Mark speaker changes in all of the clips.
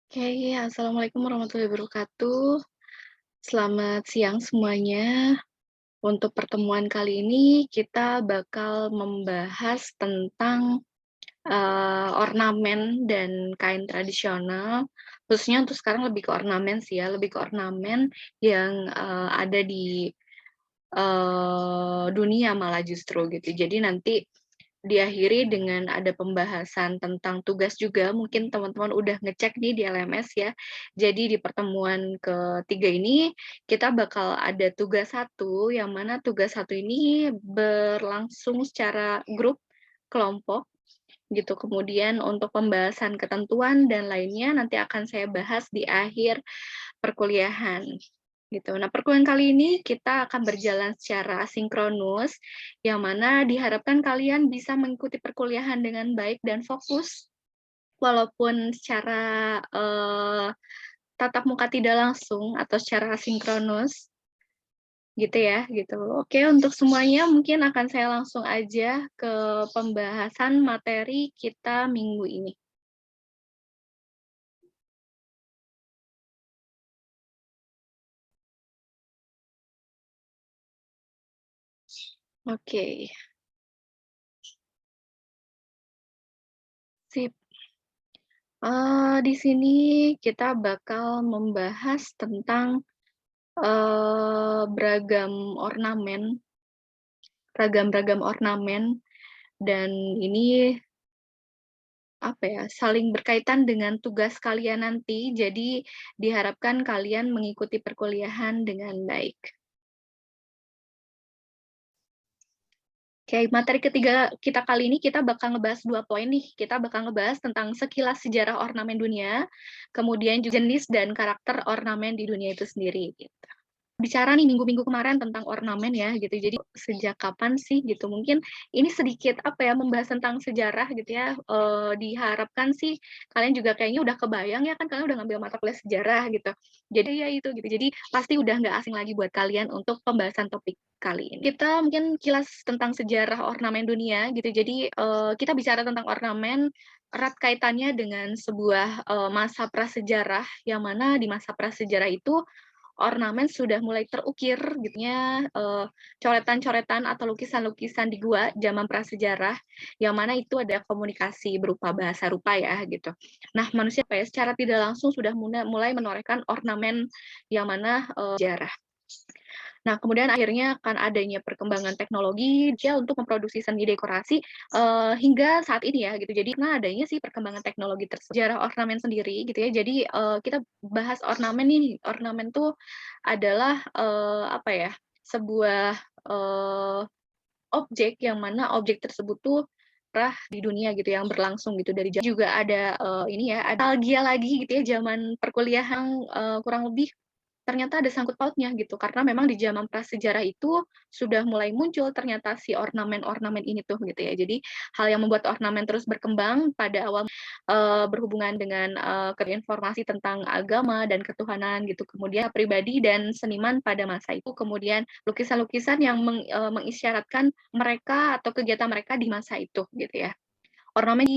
Speaker 1: Oke, assalamualaikum warahmatullahi wabarakatuh. Selamat siang semuanya. Untuk pertemuan kali ini kita bakal membahas tentang ornamen dan kain tradisional. Khususnya untuk sekarang lebih ke ornamen sih ya, lebih ke ornamen yang ada di dunia malah justru gitu. Jadi nanti diakhiri dengan ada pembahasan tentang tugas juga, mungkin teman-teman udah ngecek nih di LMS ya. Jadi di pertemuan ketiga ini, kita bakal ada tugas satu, yang mana tugas satu ini berlangsung secara grup, kelompok, gitu. Kemudian untuk pembahasan ketentuan dan lainnya nanti akan saya bahas di akhir perkuliahan. Gitu. Nah, perkuliahan kali ini kita akan berjalan secara asinkronus, yang mana diharapkan kalian bisa mengikuti perkuliahan dengan baik dan fokus, walaupun secara tatap muka tidak langsung atau secara asinkronus, gitu ya, gitu. Oke, untuk semuanya mungkin akan saya langsung aja ke pembahasan materi kita minggu ini. Oke, sip. Di sini kita bakal membahas tentang beragam ornamen, ragam-ragam ornamen, dan ini, apa ya, saling berkaitan dengan tugas kalian nanti, jadi diharapkan kalian mengikuti perkuliahan dengan baik. Oke, materi ketiga kita kali ini kita bakal ngebahas 2 poin nih, kita bakal ngebahas tentang sekilas sejarah ornamen dunia, kemudian juga jenis dan karakter ornamen di dunia itu sendiri, gitu. Bicara nih minggu-minggu kemarin tentang ornamen ya gitu. Jadi sejak kapan sih gitu? Mungkin ini sedikit apa ya membahas tentang sejarah gitu ya. Diharapkan sih kalian juga kayaknya udah kebayang ya kan kalian udah ngambil mata kuliah sejarah gitu. Jadi ya itu gitu. Jadi pasti udah nggak asing lagi buat kalian untuk pembahasan topik kali ini. Kita mungkin kilas tentang sejarah ornamen dunia gitu. Jadi kita bicara tentang ornamen erat kaitannya dengan sebuah masa prasejarah yang mana di masa prasejarah itu ornamen sudah mulai terukir gitunya, coretan-coretan atau lukisan-lukisan di gua zaman prasejarah, yang mana itu ada komunikasi berupa bahasa rupa ya gitu. Nah manusia apa ya, secara tidak langsung sudah mulai menorehkan ornamen yang mana, sejarah. Nah, kemudian akhirnya akan adanya perkembangan teknologi dia untuk memproduksi seni dekorasi, hingga saat ini ya gitu. Jadi karena adanya sih perkembangan teknologi sejarah ornamen sendiri gitu ya. Jadi, kita bahas ornamen nih. Ornamen tuh adalah, apa ya, sebuah, objek yang mana objek tersebut tuh pernah di dunia gitu yang berlangsung gitu dari juga ada, ini ya, ada nostalgia lagi gitu ya zaman perkuliahan, kurang lebih ternyata ada sangkut pautnya gitu, karena memang di zaman prasejarah itu sudah mulai muncul ternyata si ornamen-ornamen ini tuh gitu ya. Jadi hal yang membuat ornamen terus berkembang pada awal, berhubungan dengan, informasi tentang agama dan ketuhanan gitu, kemudian pribadi dan seniman pada masa itu, kemudian lukisan-lukisan yang mengisyaratkan mereka atau kegiatan mereka di masa itu gitu ya. Ornamen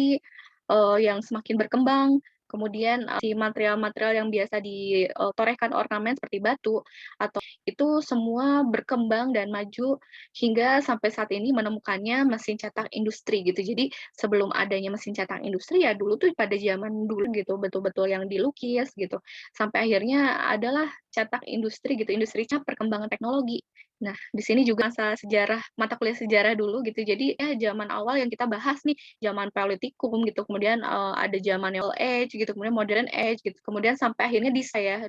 Speaker 1: yang semakin berkembang, kemudian, si material-material yang biasa ditorehkan ornamen seperti batu atau itu semua berkembang dan maju hingga sampai saat ini menemukannya mesin cetak industri gitu. Jadi sebelum adanya mesin cetak industri ya dulu tuh pada zaman dulu gitu, betul-betul yang dilukis gitu, sampai akhirnya adalah cetak industri gitu, industrinya perkembangan teknologi. Nah, di sini juga masa sejarah, mata kuliah sejarah dulu gitu. Jadi ya zaman awal yang kita bahas nih zaman Paleolitikum gitu, kemudian, ada zaman Old Age gitu, kemudian Modern Age gitu, kemudian sampai akhirnya di saya,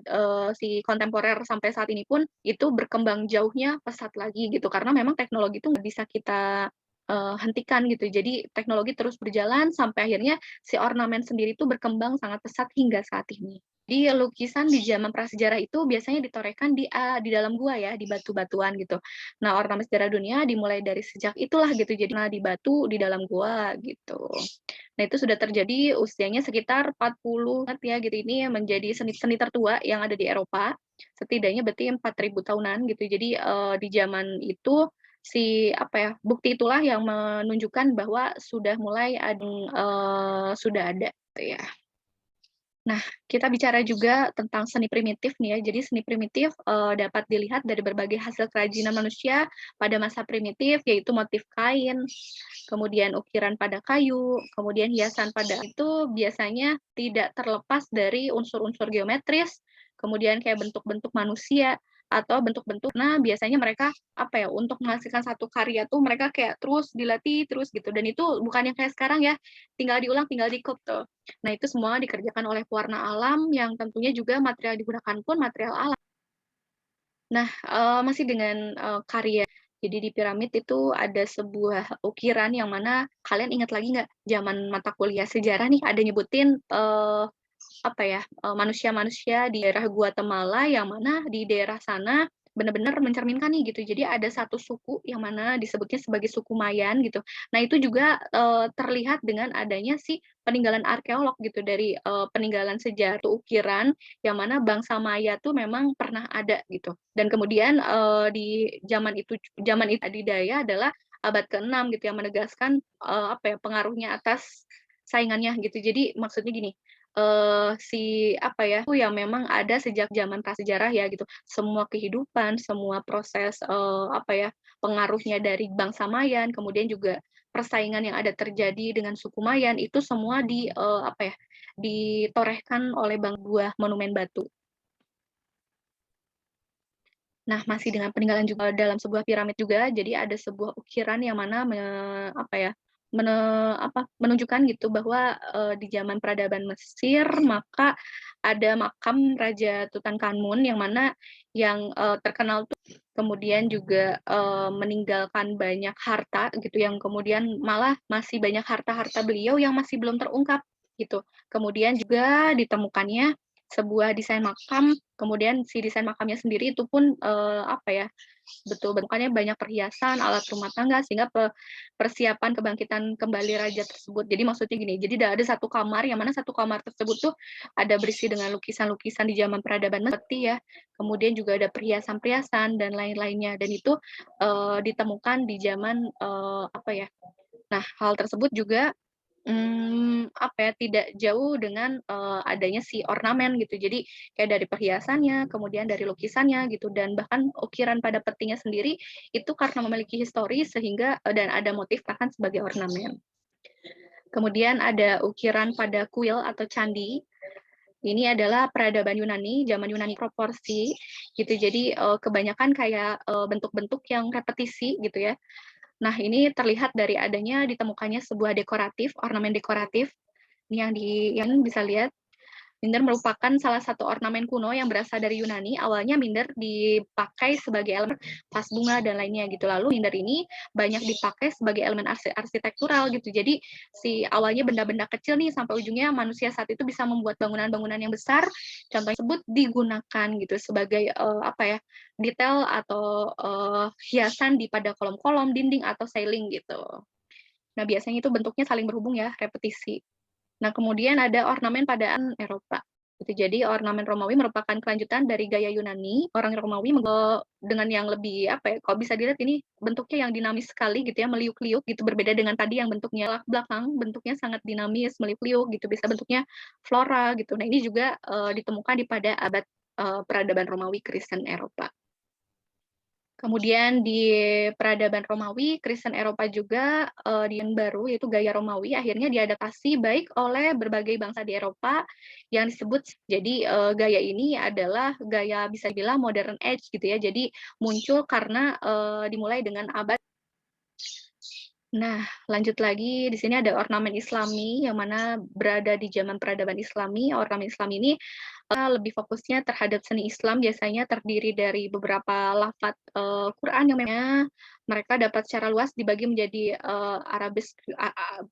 Speaker 1: si kontemporer sampai saat ini pun itu berkembang jauhnya pesat lagi gitu, karena memang teknologi itu nggak bisa kita, hentikan gitu. Jadi teknologi terus berjalan sampai akhirnya si ornamen sendiri itu berkembang sangat pesat hingga saat ini. Di lukisan di zaman prasejarah itu biasanya ditorehkan di dalam gua ya, di batu-batuan gitu. Nah, ornamen sejarah dunia dimulai dari sejak itulah gitu, jadi di batu di dalam gua gitu. Nah, itu sudah terjadi usianya sekitar 40 ya gitu, ini menjadi seni seni tertua yang ada di Eropa, setidaknya berarti 4.000 tahunan gitu. Jadi, di zaman itu si apa ya, bukti itulah yang menunjukkan bahwa sudah mulai sudah ada gitu ya. Nah, kita bicara juga tentang seni primitif nih ya. Jadi seni primitif, dapat dilihat dari berbagai hasil kerajinan manusia pada masa primitif, yaitu motif kain, kemudian ukiran pada kayu, kemudian hiasan pada itu biasanya tidak terlepas dari unsur-unsur geometris, kemudian kayak bentuk-bentuk manusia atau bentuk-bentuk nah biasanya mereka, apa ya, untuk menghasilkan satu karya tuh mereka kayak terus dilatih terus gitu dan itu bukan yang kayak sekarang ya, tinggal diulang, tinggal di-copy tuh. Nah, itu semua dikerjakan oleh pewarna alam yang tentunya juga material digunakan pun material alam. Nah, masih dengan, karya jadi di piramid itu ada sebuah ukiran yang mana kalian ingat lagi nggak zaman mata kuliah sejarah nih ada nyebutin, apa ya, manusia-manusia di daerah Guatemala yang mana di daerah sana benar-benar mencerminkan nih gitu. Jadi ada satu suku yang mana disebutnya sebagai suku Mayan gitu. Nah itu juga, terlihat dengan adanya si peninggalan arkeolog gitu dari, peninggalan sejarah ukiran yang mana bangsa Maya tuh memang pernah ada gitu. Dan kemudian, di zaman itu adidaya adalah abad ke-6 gitu yang menegaskan, apa ya, pengaruhnya atas saingannya gitu. Jadi maksudnya gini, si apa ya, itu yang memang ada sejak zaman prasejarah ya gitu. Semua kehidupan, semua proses, apa ya, pengaruhnya dari bangsa Mayan, kemudian juga persaingan yang ada terjadi dengan suku Mayan, itu semua apa ya, ditorehkan oleh buah monumen batu. Nah, masih dengan peninggalan juga dalam sebuah piramid juga, jadi ada sebuah ukiran yang mana apa ya, menunjukkan gitu bahwa, di zaman peradaban Mesir, maka ada makam Raja Tutankhamun yang mana yang, terkenal tuh kemudian juga, meninggalkan banyak harta gitu, yang kemudian malah masih banyak harta-harta beliau yang masih belum terungkap, gitu. Kemudian juga ditemukannya sebuah desain makam, kemudian si desain makamnya sendiri itu pun, apa ya, betul bentukannya banyak perhiasan, alat rumah tangga, sehingga persiapan kebangkitan kembali raja tersebut. Jadi maksudnya gini, jadi ada satu kamar, yang mana satu kamar tersebut tuh ada berisi dengan lukisan-lukisan di zaman peradaban Mesir ya, kemudian juga ada perhiasan-perhiasan dan lain-lainnya, dan itu, ditemukan di zaman, apa ya, nah hal tersebut juga apa ya, tidak jauh dengan, adanya si ornamen gitu. Jadi kayak dari perhiasannya, kemudian dari lukisannya gitu, dan bahkan ukiran pada petinya sendiri itu karena memiliki histori sehingga dan ada motif bahkan sebagai ornamen. Kemudian ada ukiran pada kuil atau candi, ini adalah peradaban Yunani, zaman Yunani proporsi gitu. Jadi, kebanyakan kayak, bentuk-bentuk yang repetisi gitu ya. Nah, ini terlihat dari adanya ditemukannya sebuah dekoratif, ornamen dekoratif yang bisa lihat, minder merupakan salah satu ornamen kuno yang berasal dari Yunani. Awalnya minder dipakai sebagai elemen vas bunga dan lainnya gitu. Lalu minder ini banyak dipakai sebagai elemen arsitektural gitu. Jadi si awalnya benda-benda kecil nih sampai ujungnya manusia saat itu bisa membuat bangunan-bangunan yang besar. Contoh tersebut digunakan gitu sebagai apa ya, detail atau hiasan di pada kolom-kolom, dinding atau ceiling gitu. Nah, biasanya itu bentuknya saling berhubung ya, repetisi. Nah, kemudian ada ornamen padaan Eropa. Gitu. Jadi ornamen Romawi merupakan kelanjutan dari gaya Yunani. Orang Romawi dengan yang lebih apa ya? Kalau bisa dilihat ini bentuknya yang dinamis sekali gitu ya, meliuk-liuk gitu berbeda dengan tadi yang bentuknya belakang, bentuknya sangat dinamis, meliuk-liuk gitu, bisa bentuknya flora gitu. Nah, ini juga ditemukan di pada abad peradaban Romawi Kristen Eropa. Kemudian di peradaban Romawi, Kristen Eropa juga, di yang baru yaitu gaya Romawi akhirnya diadaptasi baik oleh berbagai bangsa di Eropa yang disebut jadi, gaya ini adalah gaya bisa dibilang modern age gitu ya. Jadi muncul karena, dimulai dengan abad. Nah, lanjut lagi, di sini ada ornamen Islami, yang mana berada di zaman peradaban Islami. Ornamen Islam ini lebih fokusnya terhadap seni Islam, biasanya terdiri dari beberapa lafaz Quran yang memang mereka dapat secara luas dibagi menjadi Arabis,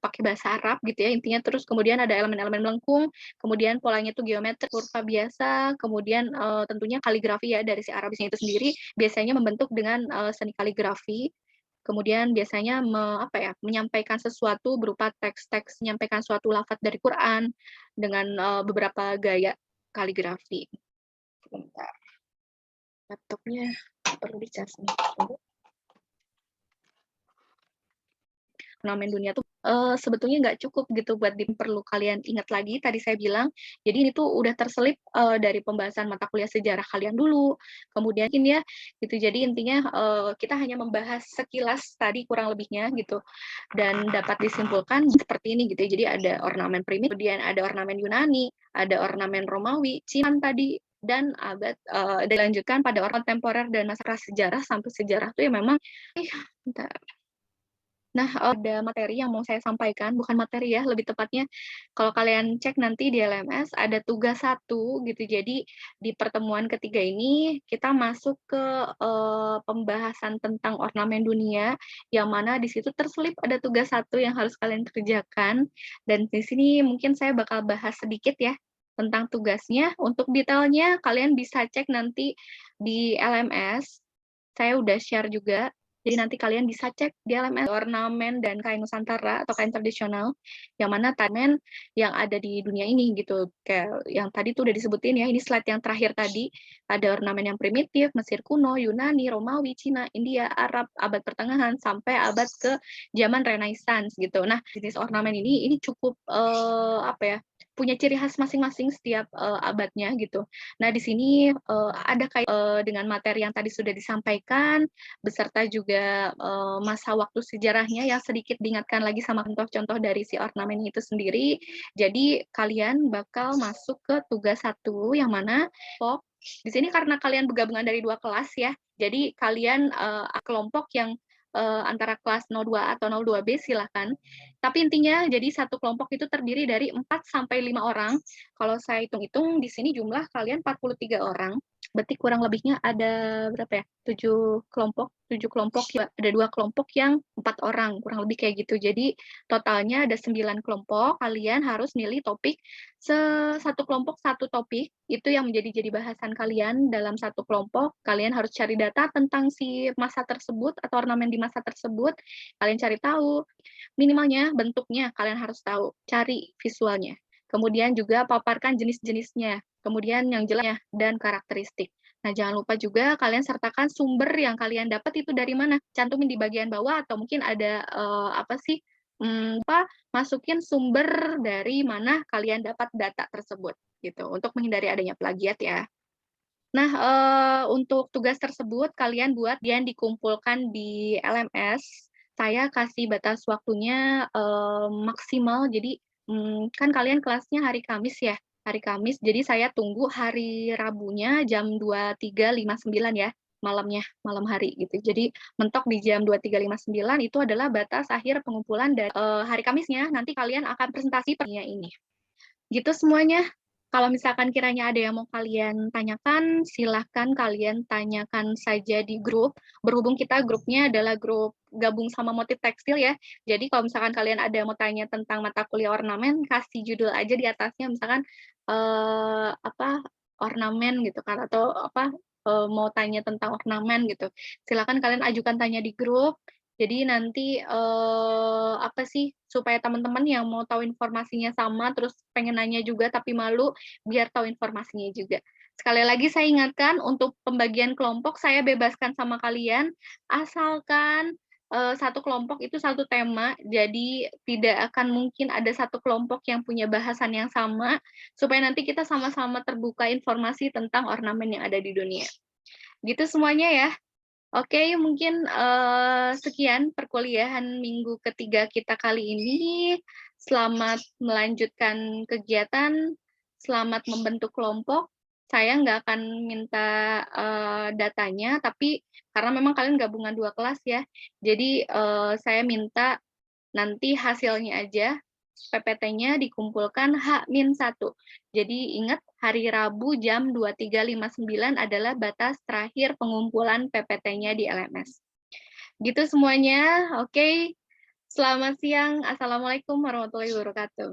Speaker 1: pakai bahasa Arab gitu ya intinya. Terus kemudian ada elemen-elemen melengkung, kemudian polanya itu geometrik, kurva biasa, kemudian tentunya kaligrafi ya dari si Arabisnya itu sendiri biasanya membentuk dengan seni kaligrafi. Kemudian biasanya apa ya, menyampaikan sesuatu berupa teks-teks, menyampaikan suatu lafaz dari Quran dengan, beberapa gaya kaligrafi. Sebentar, laptopnya perlu dicas nih, tunggu. Ornamen dunia tuh sebetulnya nggak cukup gitu buat perlu kalian ingat lagi tadi saya bilang, jadi ini tuh udah terselip, dari pembahasan mata kuliah sejarah kalian dulu, kemudian mungkin ya, gitu. Jadi intinya, kita hanya membahas sekilas tadi kurang lebihnya gitu, dan dapat disimpulkan seperti ini gitu ya. Jadi ada ornamen primitif, kemudian ada ornamen Yunani, ada ornamen Romawi, Cina tadi, dan dilanjutkan pada kontemporer dan masa prasejarah sampai sejarah tuh ya memang bentar. Nah, ada materi yang mau saya sampaikan, bukan materi ya, lebih tepatnya kalau kalian cek nanti di LMS ada tugas 1 gitu. Jadi di pertemuan ketiga ini kita masuk ke pembahasan tentang ornamen dunia, yang mana di situ terselip ada tugas 1 yang harus kalian kerjakan. Dan di sini mungkin saya bakal bahas sedikit ya tentang tugasnya. Untuk detailnya kalian bisa cek nanti di LMS. Saya udah share juga. Jadi nanti kalian bisa cek di LMS ornamen dan kain Nusantara atau kain tradisional, yang mana ornamen yang ada di dunia ini gitu. Kayak yang tadi tuh udah disebutin ya, ini slide yang terakhir tadi. Ada ornamen yang primitif, Mesir kuno, Yunani, Romawi, Cina, India, Arab, abad pertengahan, sampai abad ke zaman Renaissance gitu. Nah, jenis ornamen ini cukup, apa ya, punya ciri khas masing-masing setiap, abadnya gitu. Nah, di sini, ada dengan materi yang tadi sudah disampaikan, beserta juga, masa waktu sejarahnya yang sedikit diingatkan lagi sama contoh-contoh dari si ornamen itu sendiri. Jadi kalian bakal masuk ke tugas 1 yang mana di sini karena kalian bergabungan dari 2 kelas ya, jadi kalian, kelompok yang, antara kelas 02 atau 02B silahkan. Tapi intinya jadi satu kelompok itu terdiri dari 4 sampai 5 orang. Kalau saya hitung-hitung di sini jumlah kalian 43 orang. Berarti kurang lebihnya ada berapa ya? 7 kelompok ya, ada 2 kelompok yang 4 orang, kurang lebih kayak gitu. Jadi totalnya ada 9 kelompok, kalian harus milih topik satu kelompok satu topik, itu yang jadi bahasan kalian dalam satu kelompok. Kalian harus cari data tentang si masa tersebut atau ornamen di masa tersebut, kalian cari tahu, minimalnya bentuknya kalian harus tahu, cari visualnya. Kemudian juga paparkan jenis-jenisnya, kemudian yang jelasnya dan karakteristik. Nah, jangan lupa juga kalian sertakan sumber yang kalian dapat itu dari mana. Cantumin di bagian bawah atau mungkin ada masukin sumber dari mana kalian dapat data tersebut gitu untuk menghindari adanya plagiat ya. Nah, untuk tugas tersebut kalian buat dan dikumpulkan di LMS. Saya kasih batas waktunya, maksimal jadi, kan kalian kelasnya hari Kamis ya, hari Kamis, jadi saya tunggu hari Rabunya jam 23.59 ya, malamnya, malam hari gitu. Jadi mentok di jam 23.59 itu adalah batas akhir pengumpulan dan hari Kamisnya nanti kalian akan presentasi ini. Gitu semuanya. Kalau misalkan kiranya ada yang mau kalian tanyakan, silahkan kalian tanyakan saja di grup. Berhubung kita grupnya adalah grup gabung sama motif tekstil ya. Jadi kalau misalkan kalian ada yang mau tanya tentang mata kuliah ornamen, kasih judul aja di atasnya misalkan ornamen gitu kan atau mau tanya tentang ornamen gitu. Silakan kalian ajukan tanya di grup. Jadi nanti supaya teman-teman yang mau tahu informasinya sama, terus pengen nanya juga tapi malu, biar tahu informasinya juga. Sekali lagi saya ingatkan untuk pembagian kelompok saya bebaskan sama kalian, asalkan satu kelompok itu satu tema, jadi tidak akan mungkin ada satu kelompok yang punya bahasan yang sama, supaya nanti kita sama-sama terbuka informasi tentang ornamen yang ada di dunia. Gitu semuanya ya. Oke, mungkin, sekian perkuliahan minggu ketiga kita kali ini. Selamat melanjutkan kegiatan, selamat membentuk kelompok. Saya nggak akan minta, datanya, tapi karena memang kalian gabungan 2 kelas ya, jadi, saya minta nanti hasilnya aja, PPT-nya dikumpulkan H-1. Jadi ingat hari Rabu jam 23.59 adalah batas terakhir pengumpulan PPT-nya di LMS. Gitu semuanya, oke. Selamat siang. Assalamualaikum warahmatullahi wabarakatuh.